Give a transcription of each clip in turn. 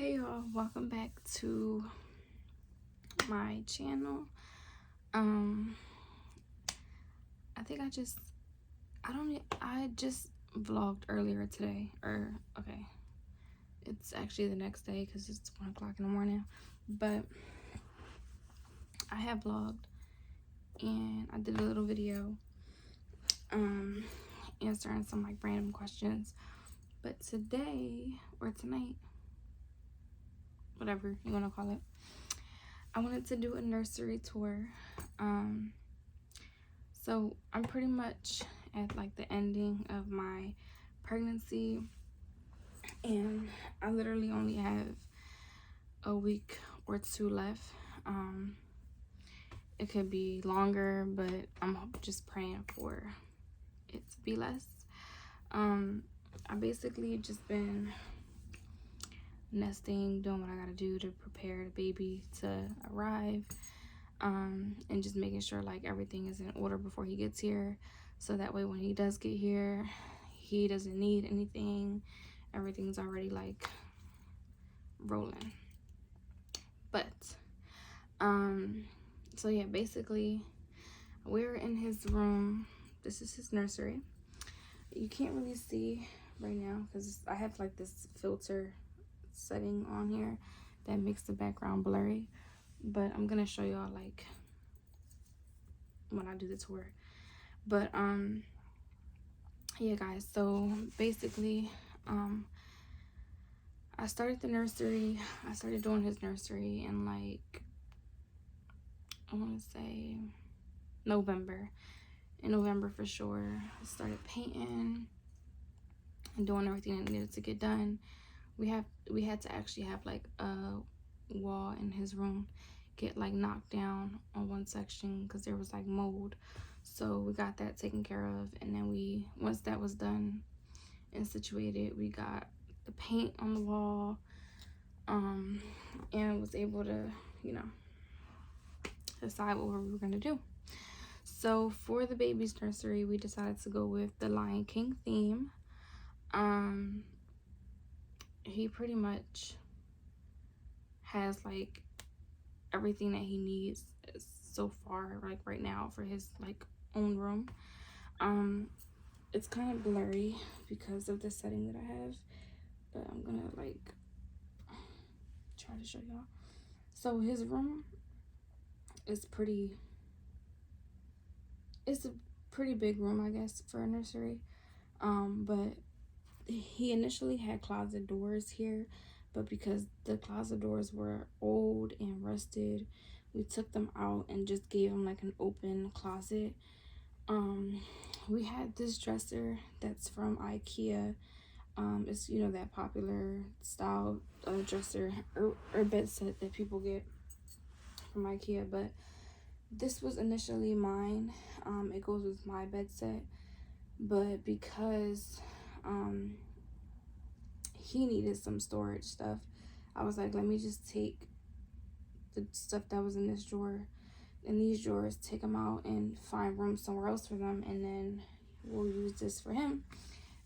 Hey y'all, welcome back to my channel. I think I just vlogged earlier today, okay, it's actually the next day because it's 1 o'clock in the morning, but I have vlogged and I did a little video answering some like random questions. But today or tonight, whatever you want to call it, I wanted to do a nursery tour. So I'm pretty much at like the ending of my pregnancy, and I literally only have a week or two left. It could be longer, but I'm just praying for it to be less. I basically just been nesting, doing what I gotta do to prepare the baby to arrive, and just making sure like everything is in order before he gets here, so that way when he does get here, he doesn't need anything. Everything's already like rolling. But so yeah, basically we're in his room. This is his nursery. You can't really see right now because I have like this filter setting on here that makes the background blurry, but I'm gonna show y'all like when I do the tour. But yeah guys, so basically I started doing his nursery in like, I want to say November. In November for sure. I started painting and doing everything that needed to get done. We had to actually have like a wall in his room get like knocked down on one section because there was like mold. So we got that taken care of, and then once that was done and situated, we got the paint on the wall, and was able to, you know, decide what we were gonna do. So for the baby's nursery, we decided to go with the Lion King theme. He pretty much has like everything that he needs so far, like right now, for his like own room. It's kind of blurry because of the setting that I have, but I'm gonna like try to show y'all. So his room is it's a pretty big room, I guess, for a nursery. But he initially had closet doors here, but because the closet doors were old and rusted, we took them out and just gave him like an open closet. We had this dresser that's from IKEA. It's, you know, that popular style dresser or bed set that people get from IKEA, but this was initially mine. It goes with my bed set, but because he needed some storage stuff, I was like, let me just take the stuff that was in this drawer, in these drawers, take them out and find room somewhere else for them, and then we'll use this for him.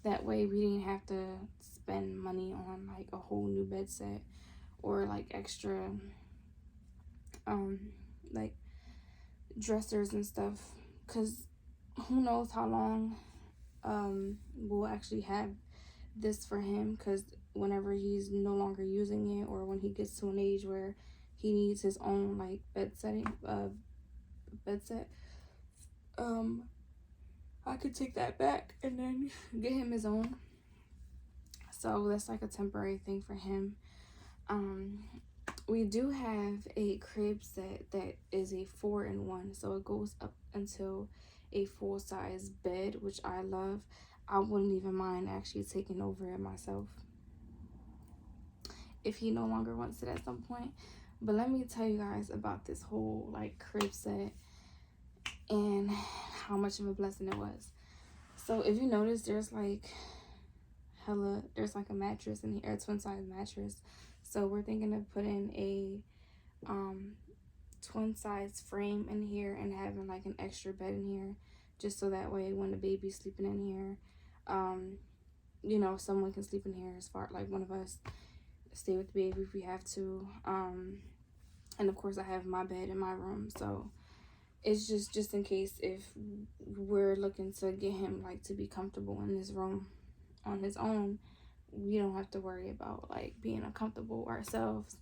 That way we didn't have to spend money on like a whole new bed set or like extra like dressers and stuff, because who knows how long we'll actually have this for him, because whenever he's no longer using it, or when he gets to an age where he needs his own like bed set, I could take that back and then get him his own. So that's like a temporary thing for him. We do have a crib set that is a 4-in-1, so it goes up until a full-size bed, which I love. I wouldn't even mind actually taking over it myself if he no longer wants it at some point. But let me tell you guys about this whole like crib set and how much of a blessing it was. So if you notice, there's like a mattress in here, a twin size mattress. So we're thinking of putting a twin size frame in here and having like an extra bed in here, just so that way when the baby's sleeping in here, you know, someone can sleep in here as far like one of us. stay with the baby if we have to. And of course I have my bed in my room, so it's just in case if we're looking to get him like to be comfortable in this room on his own, we don't have to worry about like being uncomfortable ourselves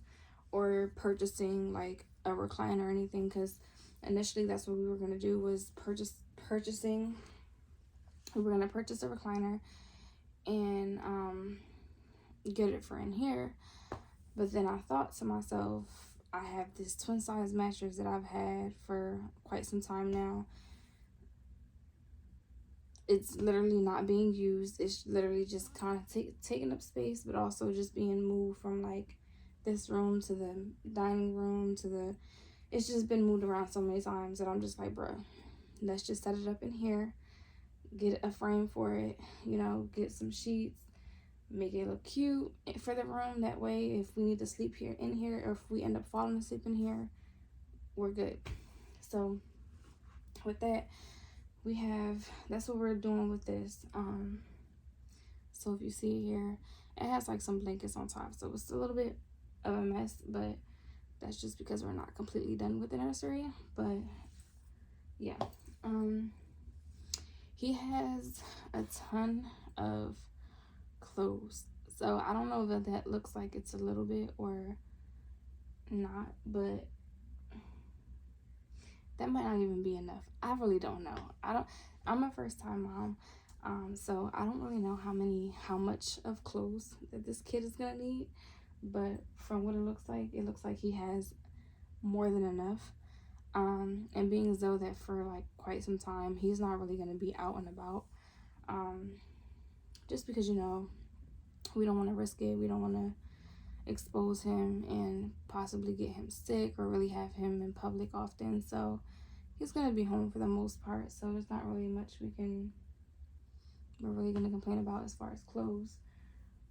or purchasing like a recliner or anything, because initially that's what we were going to do, was purchasing we were going to purchase a recliner and get it for in here. But then I thought to myself, I have this twin size mattress that I've had for quite some time now. It's literally not being used. It's literally just kind of taking up space, but also just being moved from like this room to the dining room to the, it's just been moved around so many times that I'm just like, bruh, let's just set it up in here, get a frame for it, you know, get some sheets, make it look cute for the room. That way if we need to sleep here in here, or if we end up falling asleep in here, we're good. So with that, we have, that's what we're doing with this. So if you see here, it has like some blankets on top, so it's a little bit of a mess, but that's just because we're not completely done with the nursery. But yeah, he has a ton of clothes, so I don't know if that looks like it's a little bit or not, but that might not even be enough. I really don't know. I'm a first time mom, so I don't really know how much of clothes that this kid is gonna need, but from what it looks like he has more than enough. And being as though that for like quite some time he's not really gonna be out and about, just because, you know, we don't want to risk it. We don't want to expose him and possibly get him sick or really have him in public often. So he's going to be home for the most part. So there's not really much we're really going to complain about as far as clothes.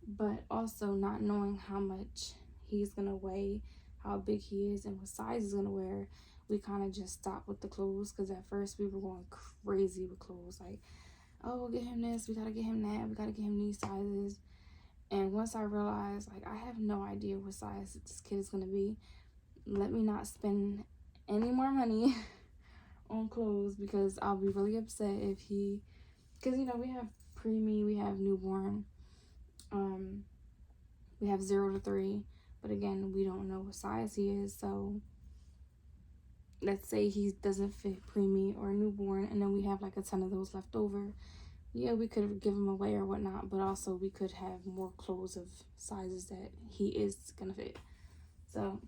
But also not knowing how much he's going to weigh, how big he is, and what size he's going to wear, we kind of just stopped with the clothes, because at first we were going crazy with clothes. Like, oh, we'll get him this, we got to get him that, we got to get him these sizes. And once I realized, like, I have no idea what size this kid is going to be, let me not spend any more money on clothes, because I'll be really upset if he, because, you know, we have preemie, we have newborn, we have 0 to 3, but again, we don't know what size he is. So let's say he doesn't fit preemie or newborn, and then we have like a ton of those left over. Yeah, we could give him away or whatnot, but also we could have more clothes of sizes that he is gonna fit. So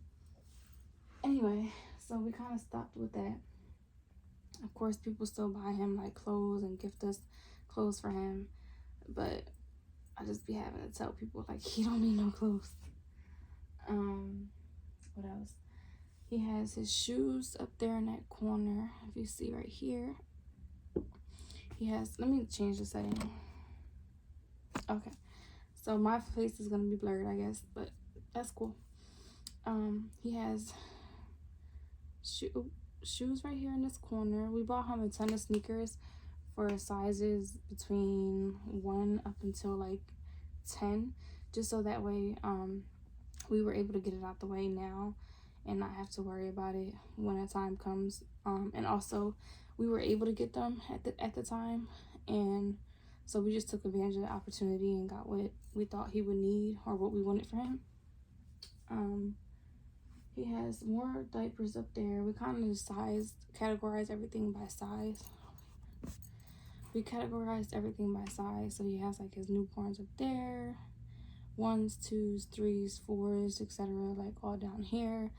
anyway, so we kind of stopped with that. Of course, people still buy him like clothes and gift us clothes for him, but I just be having to tell people like, he don't need no clothes. What else? He has his shoes up there in that corner. If you see right here, he has, let me change the setting. Okay, so my face is gonna be blurred, I guess, but that's cool. He has shoes right here in this corner. We bought him a ton of sneakers for sizes between 1 up until like 10, just so that way we were able to get it out the way now and not have to worry about it when a time comes. And also we were able to get them at the time, and so we just took advantage of the opportunity and got what we thought he would need or what we wanted for him. He has more diapers up there. We kind of categorized everything by size. We categorized everything by size. So he has like his newborns up there, 1s, 2s, 3s, 4s, etc., like all down here.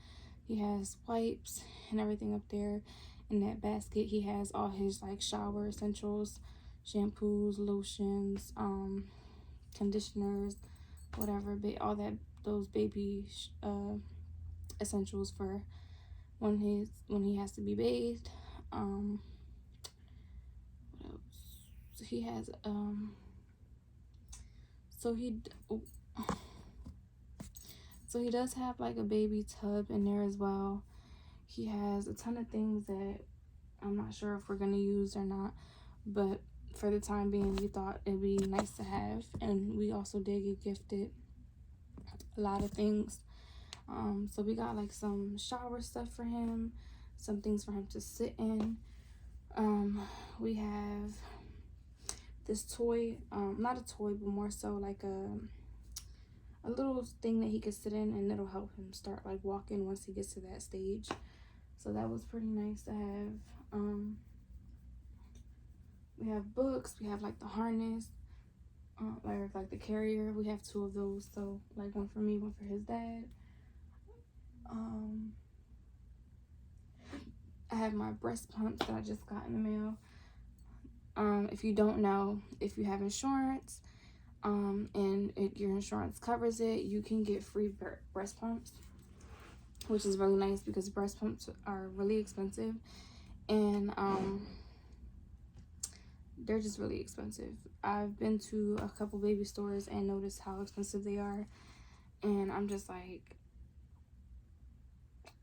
He has wipes and everything up there. In that basket, he has all his like shower essentials, shampoos, lotions, conditioners, whatever, all that, those baby essentials for when he has to be bathed. What else? He has so he does have like a baby tub in there as well. He has a ton of things that I'm not sure if we're gonna use or not, but for the time being we thought it'd be nice to have. And we also did get gifted a lot of things. So we got like some shower stuff for him, some things for him to sit in. We have this toy, not a toy, but more so like a little thing that he could sit in, and it'll help him start like walking once he gets to that stage. So that was pretty nice to have. We have books. We have like the harness, like the carrier. We have 2 of those. So like one for me, one for his dad. I have my breast pumps that I just got in the mail. If you don't know, if you have insurance, and your insurance covers it, you can get free breast pumps, which is really nice because breast pumps are really expensive, and they're just really expensive. I've been to a couple baby stores and noticed how expensive they are, and I'm just like,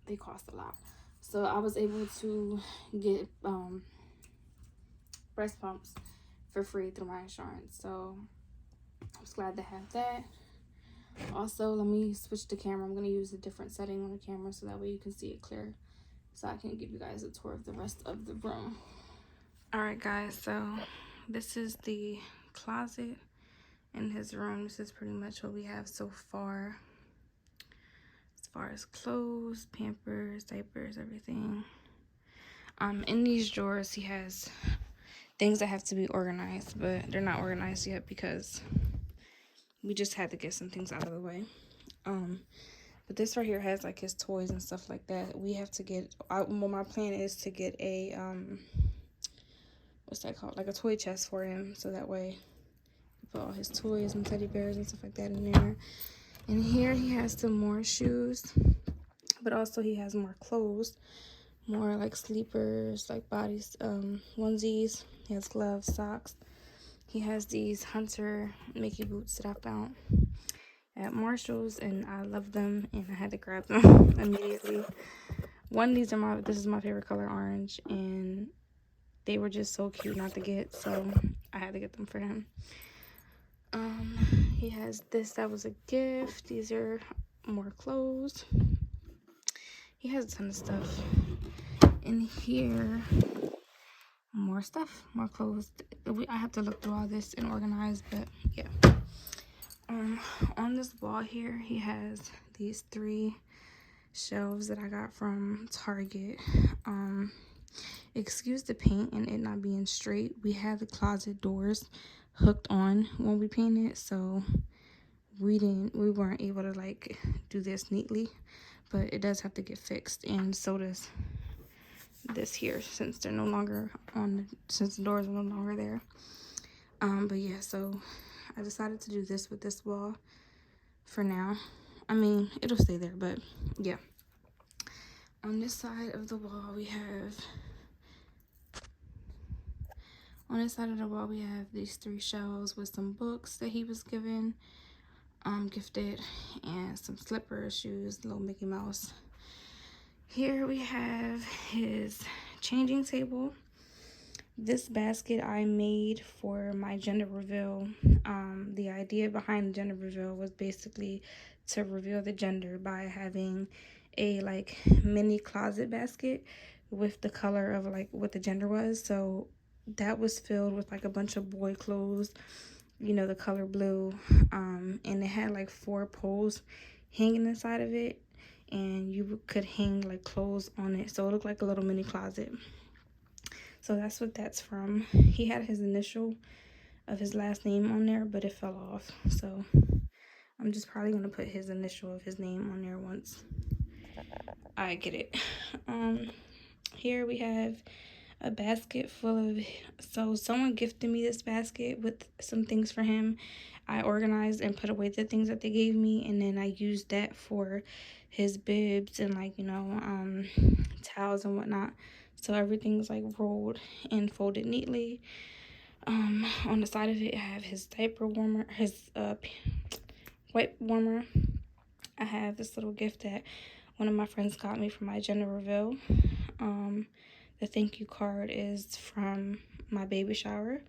they cost a lot. So I was able to get breast pumps for free through my insurance, so I was glad to have that. Also, let me switch the camera. I'm going to use a different setting on the camera so that way you can see it clear, so I can give you guys a tour of the rest of the room. Alright guys, so this is the closet in his room. This is pretty much what we have so far as clothes, Pampers, diapers, everything. In these drawers he has things that have to be organized, but they're not organized yet because we just had to get some things out of the way. But this right here has like his toys and stuff like that. We have to get, well, my plan is to get a what's that called, like a toy chest for him, so that way we put all his toys and teddy bears and stuff like that in there. And here he has some more shoes, but also he has more clothes, more like sleepers, like bodies, onesies. He has gloves, socks. He has these Hunter Mickey boots that I found at Marshall's, and I love them, and I had to grab them immediately. This is my favorite color, orange, and they were just so cute not to get, so I had to get them for him. He has this that was a gift. These are more clothes. He has a ton of stuff. In here, more stuff, more clothes. I have to look through all this and organize, but yeah. On this wall here, he has these 3 shelves that I got from Target. Excuse the paint and it not being straight. We had the closet doors hooked on when we painted, so we weren't able to like do this neatly, but it does have to get fixed, and so does this here, since they're no longer since the doors are no longer there. But yeah, so I decided to do this with this wall for now. I mean, it'll stay there, but yeah. On this side of the wall we have these 3 shelves with some books that he was given, gifted, and some slippers, shoes, little Mickey Mouse. Here we have his changing table. This basket I made for my gender reveal. The idea behind the gender reveal was basically to reveal the gender by having a like mini closet basket with the color of like what the gender was. So that was filled with like a bunch of boy clothes, you know, the color blue, and it had like 4 poles hanging inside of it, and you could hang like clothes on it, so it looked like a little mini closet. So that's what that's from. He had his initial of his last name on there, but it fell off, so I'm just probably gonna put his initial of his name on there once I get it. Here we have a basket full of, so someone gifted me this basket with some things for him. I organized and put away the things that they gave me, and then I used that for his bibs and like, you know, towels and whatnot. So everything's like rolled and folded neatly. On the side of it I have his diaper warmer, his wipe warmer. I have this little gift that one of my friends got me for my gender reveal. The thank you card is from my baby shower.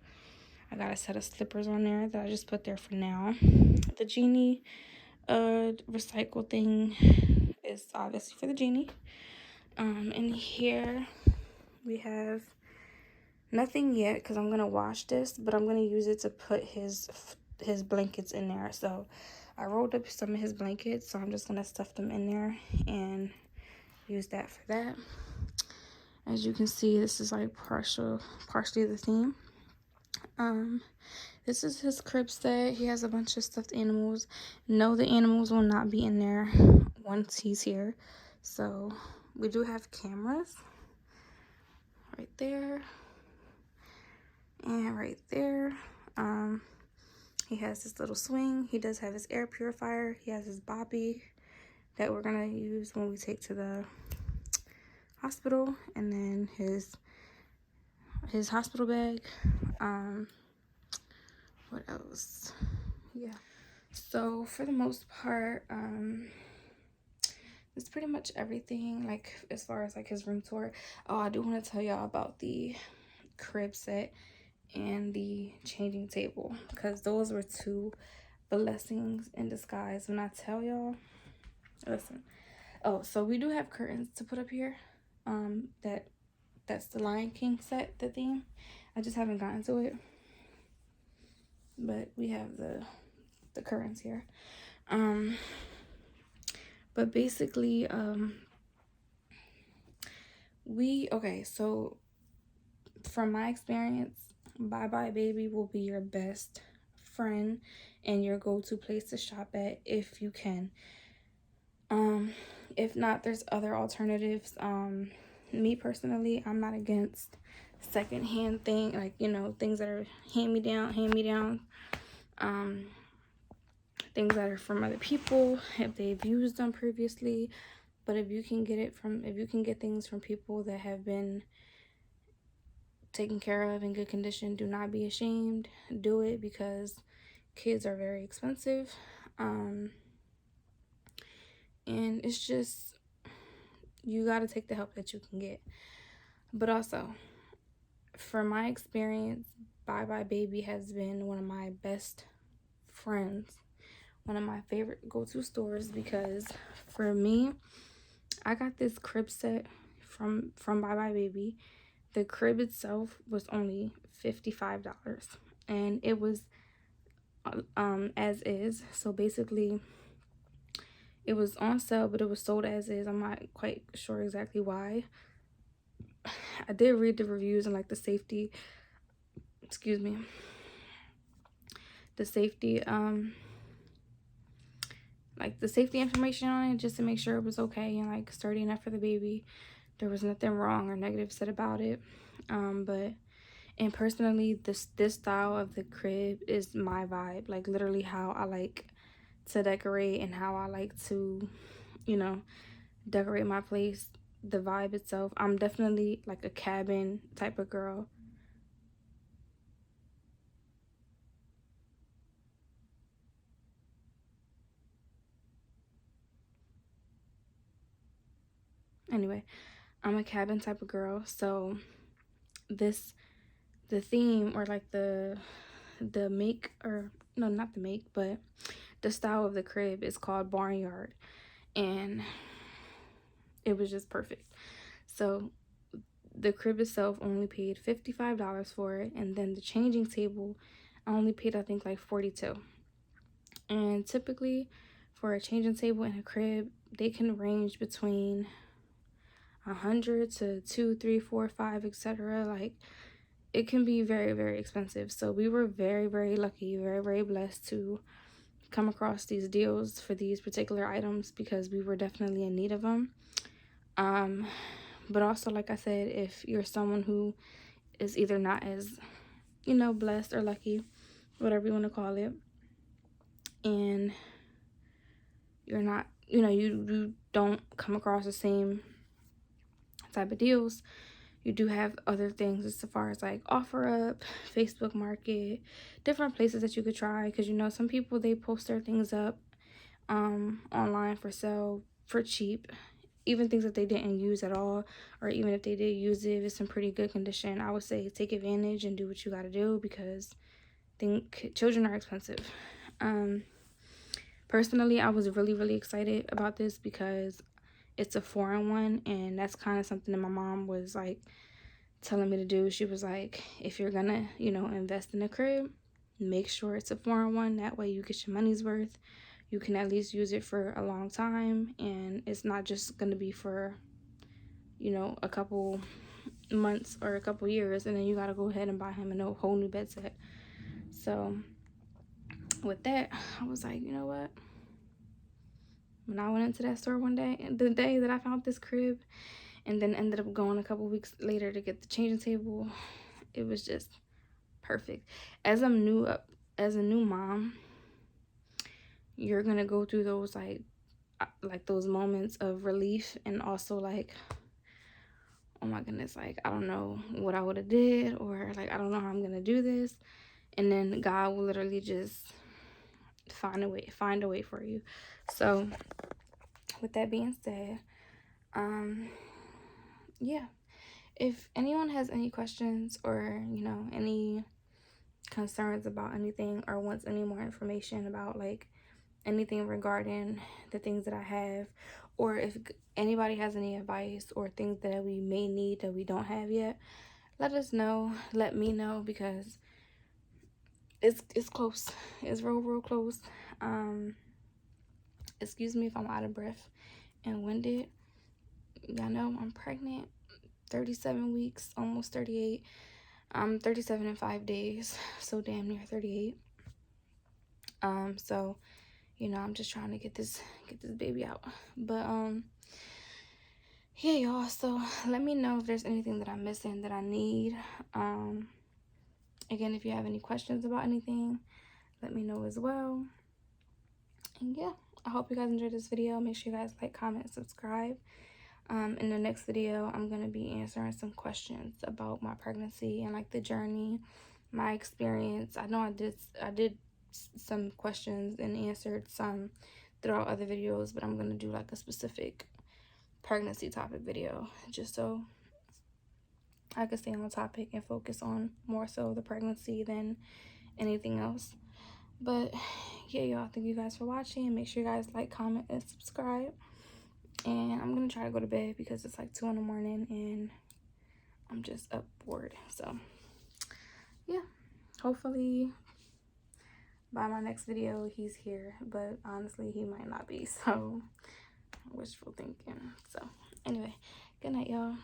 I got a set of slippers on there that I just put there for now. The genie recycle thing is obviously for the genie. In here we have nothing yet because I'm gonna wash this, but I'm gonna use it to put his blankets in there. So I rolled up some of his blankets, so I'm just gonna stuff them in there and use that for that. As you can see, this is like partially the theme. This is his crib set. He has a bunch of stuffed animals. No, the animals will not be in there once he's here. So we do have cameras right there and right there. He has this little swing. He does have his air purifier. He has his bobby that we're gonna use when we take to the hospital, and then his hospital bag. What else? Yeah. So for the most part, it's pretty much everything, like as far as like his room tour. Oh, I do want to tell y'all about the crib set and the changing table, because those were two blessings in disguise. When I tell y'all, listen. Oh, so we do have curtains to put up here. That's the Lion King set, the theme. I just haven't gotten to it, but we have the curtains here. But basically, okay, so from my experience, Bye Bye Baby will be your best friend and your go-to place to shop at if you can. If not, there's other alternatives. Me personally, I'm not against secondhand thing, like, you know, things that are hand-me-down, things that are from other people if they've used them previously. But if you can get things from people that have been taken care of in good condition, do not be ashamed. Do it, because kids are very expensive. And it's just, you got to take the help that you can get. But also, from my experience, Bye Bye Baby has been one of my best friends, one of my favorite go-to stores, because for me, I got this crib set from Bye Bye Baby. The crib itself was only $55, and it was as is. So basically, it was on sale, but it was sold as is. I'm not quite sure exactly why. I did read the reviews and like the safety, like the safety information on it, just to make sure it was okay and like sturdy enough for the baby. There was nothing wrong or negative said about it. And personally, this style of the crib is my vibe, like literally how I like to decorate and how I like to, you know, decorate my place. The vibe itself, I'm definitely like a cabin type of girl. Anyway, I'm a cabin type of girl, so the theme, or like the make, or no, not the make, but the style of the crib is called Barnyard, and it was just perfect. So the crib itself only paid $55 for it, and then the changing table I only paid, I think, like $42. And typically for a changing table and a crib, they can range between 100 to 2, 3, 4, 5, etc. Like, it can be very, very expensive. So we were very, very lucky, very, very blessed to come across these deals for these particular items, because we were definitely in need of them. But also, like I said, if you're someone who is either not as, you know, blessed or lucky, whatever you want to call it, and you're not, you know, you don't come across the same type of deals, you do have other things as far as like OfferUp, Facebook Market, different places that you could try, because, you know, some people, they post their things up online for sale for cheap, even things that they didn't use at all, or even if they did use it, if it's in pretty good condition. I would say take advantage and do what you got to do, because children are expensive. Personally, I was really excited about this because it's a 4-in-1, and that's kind of something that my mom was like telling me to do. She was like, if you're gonna, you know, invest in a crib, make sure it's a 4-in-1. That way you get your money's worth. You can at least use it for a long time, and it's not just gonna be for, you know, a couple months or a couple years, and then you gotta go ahead and buy him a whole new bed set. So with that, I was like, you know what, when I went into that store one day, the day that I found this crib, and then ended up going a couple weeks later to get the changing table, it was just perfect. As a new mom, you're gonna go through those like those moments of relief, and also like, oh my goodness, like I don't know what I would have did, or like I don't know how I'm gonna do this. And then God will literally just find a way for you. So with that being said, yeah, if anyone has any questions, or you know, any concerns about anything, or wants any more information about like anything regarding the things that I have, or if anybody has any advice or things that we may need that we don't have yet, let us know. Let me know, because it's close. It's real close. Excuse me if I'm out of breath and winded. Y'all know I'm pregnant, 37 weeks, almost 38. I'm 37 in 5 days, so damn near 38. So you know, I'm just trying to get this baby out. But yeah, y'all, so let me know if there's anything that I'm missing that I need. Again, if you have any questions about anything, let me know as well. And yeah, I hope you guys enjoyed this video. Make sure you guys like, comment, subscribe. In the next video, I'm gonna be answering some questions about my pregnancy and like the journey, my experience. I know I did some questions and answered some throughout other videos, but I'm gonna do like a specific pregnancy topic video, just so I could stay on the topic and focus on more so the pregnancy than anything else. But yeah, y'all, thank you guys for watching. Make sure you guys like, comment, and subscribe. And I'm gonna try to go to bed because it's like 2 in the morning and I'm just up bored. So yeah, hopefully by my next video he's here, but honestly he might not be, so wishful thinking. So anyway, good night, y'all.